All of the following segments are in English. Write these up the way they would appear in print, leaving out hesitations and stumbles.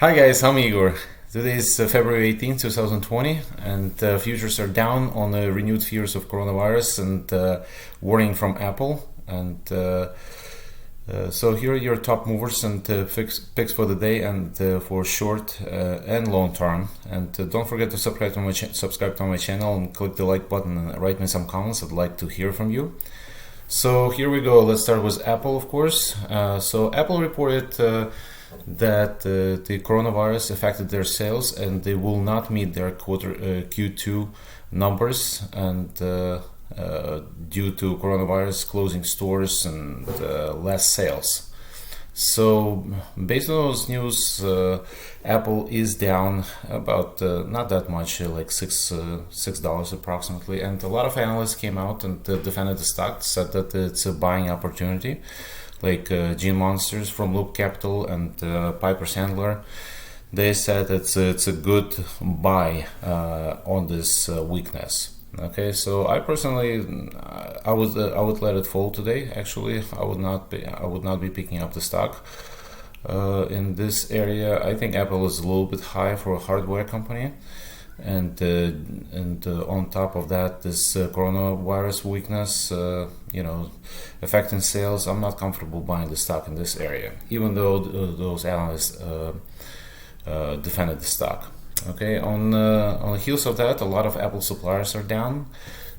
Hi guys, I'm Igor. Today is February 18th, 2020, and futures are down on the renewed fears of coronavirus and warning from Apple. And so here are your top movers and picks for the day and for short and long term. And don't forget to subscribe to my channel and click the like button and write me some comments. I'd like to hear from you. So here we go. Let's start with Apple, of course. So Apple reported that the coronavirus affected their sales and they will not meet their Q2 numbers, and due to coronavirus closing stores and less sales. So based on those news, Apple is down about not that much, like $6 approximately, and a lot of analysts came out and defended the stock, said that it's a buying opportunity, like Gene Monsters from Loop Capital and Piper Sandler. They said it's a good buy on this weakness. Okay, so I personally, I would let it fall today. Actually, I would not be picking up the stock in this area. I think Apple is a little bit high for a hardware company, and on top of that, this coronavirus weakness, affecting sales. I'm not comfortable buying the stock in this area, even though those analysts defended the stock. Okay, on the heels of that, a lot of Apple suppliers are down,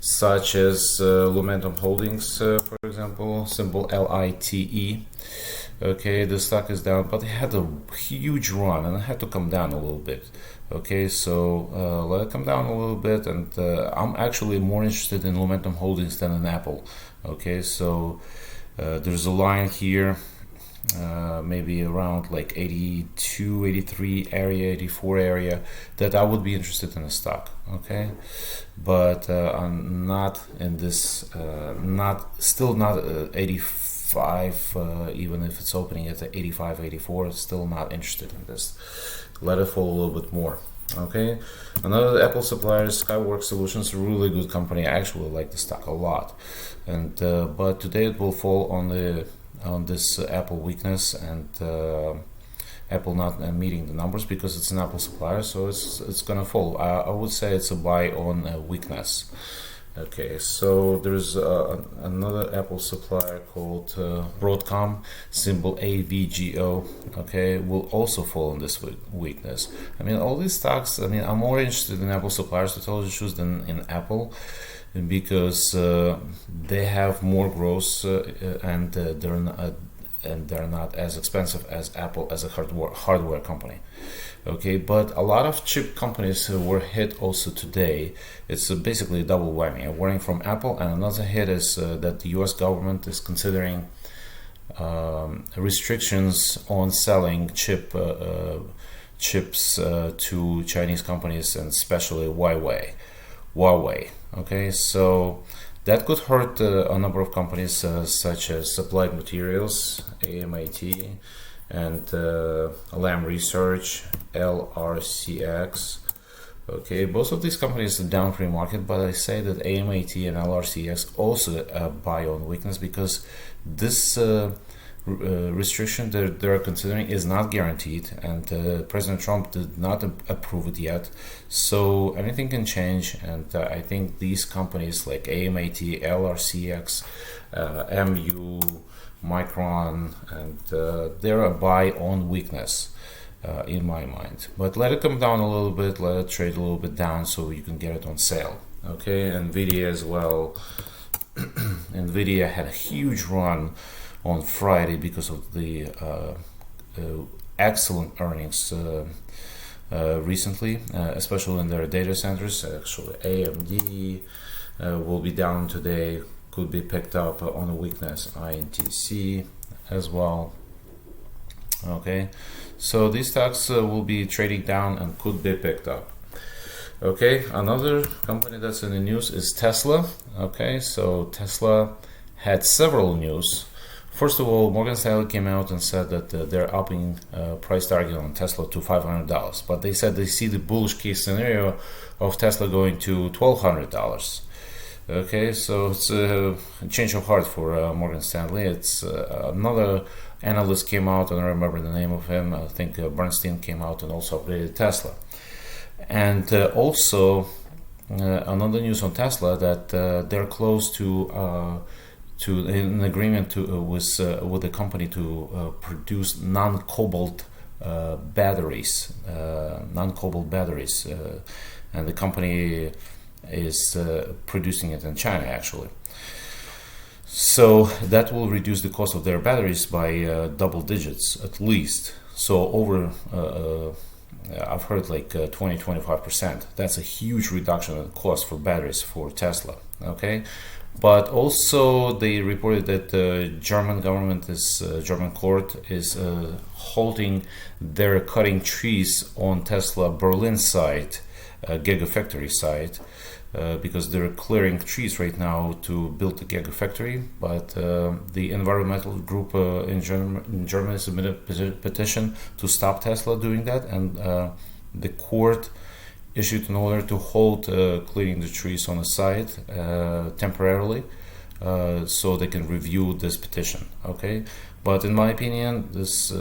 such as Lumentum Holdings, for example, symbol LITE. Okay, the stock is down, but it had a huge run and it had to come down a little bit. Okay, so let it come down a little bit, and I'm actually more interested in Lumentum Holdings than in Apple. Okay, so there's a line here, maybe around like 82, 83 area, 84 area, that I would be interested in the stock. Okay, but I'm not in this, still not 85, even if it's opening at 85, 84, still not interested in this. Let it fall a little bit more. Okay, another Apple supplier is Skyworks Solutions, a really good company. I actually like the stock a lot, and but today it will fall on this Apple weakness and Apple not meeting the numbers, because it's an Apple supplier, so it's gonna fall. I would say it's a buy on weakness. Okay, so there's another Apple supplier called Broadcom, symbol AVGO. Okay, will also fall in this weakness. I mean, all these stocks, I'm more interested in Apple suppliers, to tell you the truth, than in Apple, because they have more growth and they're not as expensive as Apple as a hardware company. Okay, but a lot of chip companies were hit also today. It's basically a double whammy, a warning from Apple, and another hit is that the US government is considering restrictions on selling chips to Chinese companies, and especially Huawei. Okay, so that could hurt a number of companies such as Applied Materials, AMAT, and Lam Research, LRCX. Okay, both of these companies are down pre-market, but I say that AMAT and LRCX also buy on weakness, because this restriction that they're considering is not guaranteed, and President Trump did not approve it yet, so anything can change. And I think these companies like AMAT, LRCX, MU, Micron, and they're a buy on weakness in my mind. But let it come down a little bit, let it trade a little bit down so you can get it on sale. Okay, NVIDIA as well. NVIDIA had a huge run on Friday because of the excellent earnings recently, especially in their data centers. Actually, AMD will be down today, could be picked up on a weakness. INTC as well. Okay, so these stocks will be trading down and could be picked up. Okay, another company that's in the news is Tesla. Okay, so Tesla had several news. First of all, Morgan Stanley came out and said that they're upping price target on Tesla to $500, but they said they see the bullish case scenario of Tesla going to $1,200. Okay, so it's a change of heart for Morgan Stanley. It's another analyst came out, I don't remember the name of him, I think Bernstein came out and also upgraded Tesla. And also another news on Tesla that they're close to an agreement with the company to produce non-cobalt batteries, and the company is producing it in China actually. So that will reduce the cost of their batteries by double digits at least. So over, I've heard like 20-25%. That's a huge reduction in cost for batteries for Tesla. Okay, but also they reported that the German government German court is halting their cutting trees on Tesla Berlin site, Gigafactory site. Because they're clearing trees right now to build the Gigafactory, but the environmental group in Germany submitted a petition to stop Tesla doing that, and the court issued an order to halt clearing the trees on the site temporarily, so they can review this petition. Okay, but in my opinion, this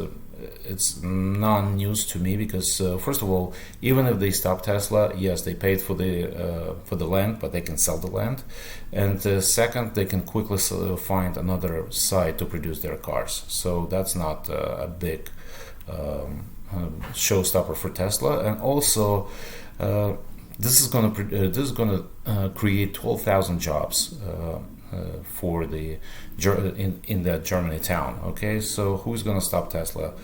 it's non-news to me because first of all, even if they stop Tesla, yes, they paid for the land, but they can sell the land, and second, they can quickly find another site to produce their cars. So that's not a big showstopper for Tesla, and also this is going to create 12,000 jobs. For the in that Germany town. Okay, so who's going to stop Tesla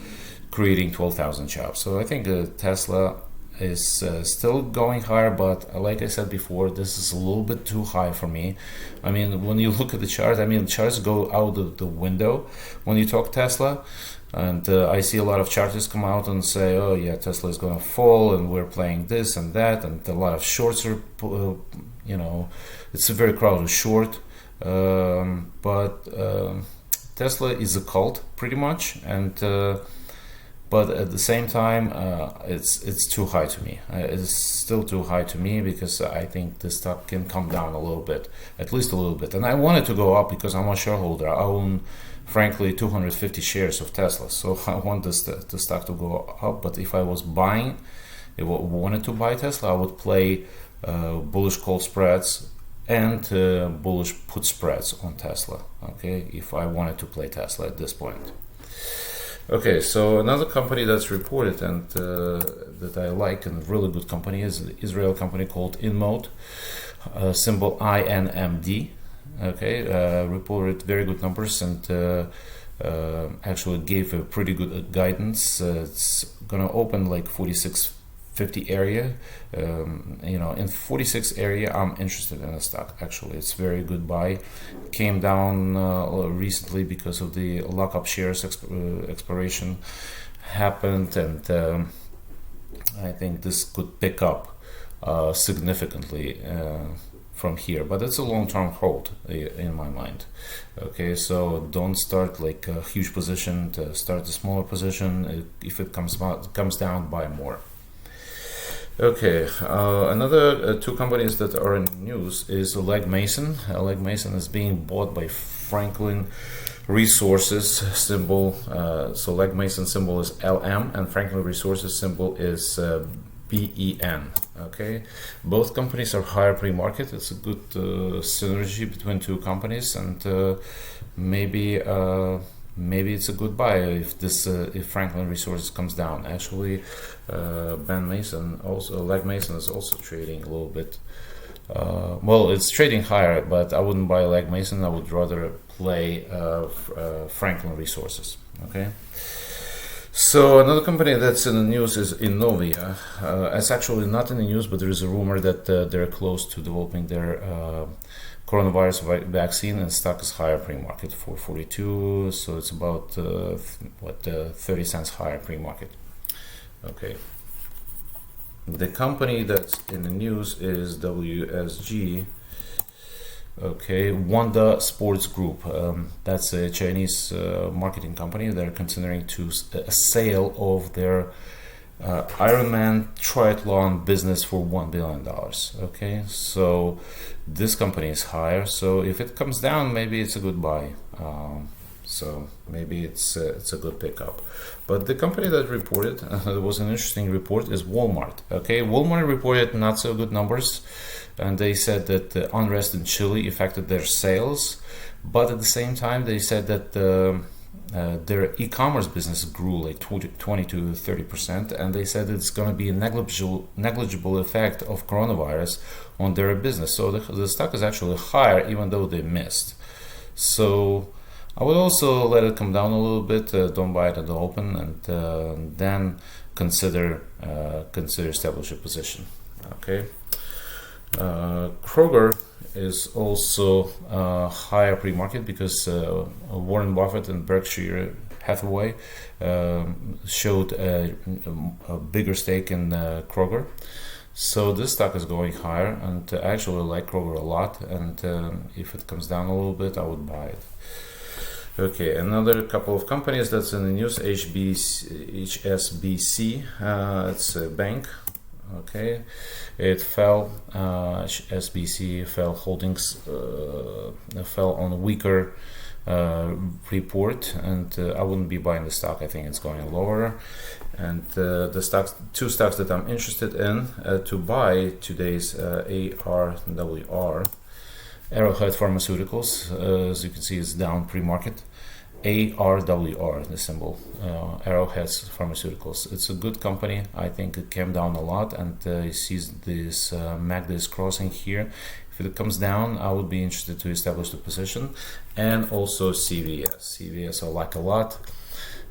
creating 12,000 jobs? So I think Tesla is still going higher, but like I said before, this is a little bit too high for me. I mean, when you look at the chart, I mean, charts go out of the window when you talk Tesla. And I see a lot of charters come out and say, oh yeah, Tesla is going to fall and we're playing this and that, and a lot of shorts are, it's a very crowded short. But Tesla is a cult pretty much, and but at the same time it's too high to me. It's still too high to me because I think the stock can come down a little bit, at least a little bit, and I want it to go up because I'm a shareholder. I own frankly 250 shares of Tesla, so I want the stock to go up. But if I was buying, if I wanted to buy Tesla, I would play bullish call spreads and bullish put spreads on Tesla, okay, if I wanted to play Tesla at this point. Okay, so another company that's reported and that I like, and really good company, is an Israel company called Inmode, symbol INMD. Okay, reported very good numbers and actually gave a pretty good guidance. It's gonna open like 4650 area. In 46 area, I'm interested in the stock. Actually, it's very good buy. Came down recently because of the lockup shares expiration happened, and I think this could pick up significantly from here. But it's a long-term hold in my mind. Okay, so don't start like a huge position. Start a smaller position. If it comes down, buy more. Okay, another two companies that are in news is Legg Mason. Legg Mason is being bought by Franklin Resources symbol. So Legg Mason symbol is LM and Franklin Resources symbol is BEN. Okay, both companies are higher pre-market. It's a good synergy between two companies, and maybe it's a good buy if Franklin Resources comes down. Actually, Legg Mason is also trading a little bit. Well, it's trading higher, but I wouldn't buy Legg Mason. I would rather play Franklin Resources. Okay. So another company that's in the news is Inovia. It's actually not in the news, but there is a rumor that they're close to developing their coronavirus vaccine, and stock is higher pre-market for 42, so it's about 30 cents higher pre-market. Okay. The company that's in the news is WSG. Okay, Wanda Sports Group. That's a Chinese marketing company. They're considering a sale of their Ironman triathlon business for $1 billion. Okay, so this company is higher. So if it comes down, maybe it's a good buy. So maybe it's a good pickup. But the company that reported, there was an interesting report, is Walmart. Okay, Walmart reported not so good numbers, and they said that the unrest in Chile affected their sales, but at the same time they said that their e-commerce business grew like 20 to 30%, and they said it's going to be a negligible effect of coronavirus on their business. So the stock is actually higher even though they missed. So I would also let it come down a little bit. Don't buy it at the open, and then consider establish a position. Okay. Kroger is also higher pre-market because Warren Buffett and Berkshire Hathaway showed a bigger stake in Kroger. So this stock is going higher, and I actually like Kroger a lot, and if it comes down a little bit, I would buy it. Okay, another couple of companies that's in the news, HSBC, it's a bank. Okay, it fell. SBC fell. Holdings fell on a weaker report, and I wouldn't be buying the stock. I think it's going lower. And the two stocks that I'm interested in to buy today's ARWR, Arrowhead Pharmaceuticals. As you can see, it's down pre-market. ARWR, the symbol, Arrowhead Pharmaceuticals. It's a good company. I think it came down a lot, and you see this MACD is crossing here. If it comes down, I would be interested to establish the position. And also CVS. CVS I like a lot.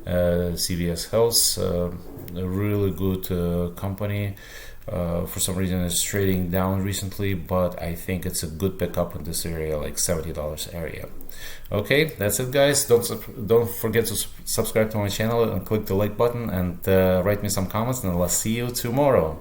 CVS Health, a really good company. For some reason it's trading down recently, but I think it's a good pickup in this area, like $70 area. Okay, that's it, guys. Don't forget to subscribe to my channel and click the like button, and write me some comments, and I'll see you tomorrow.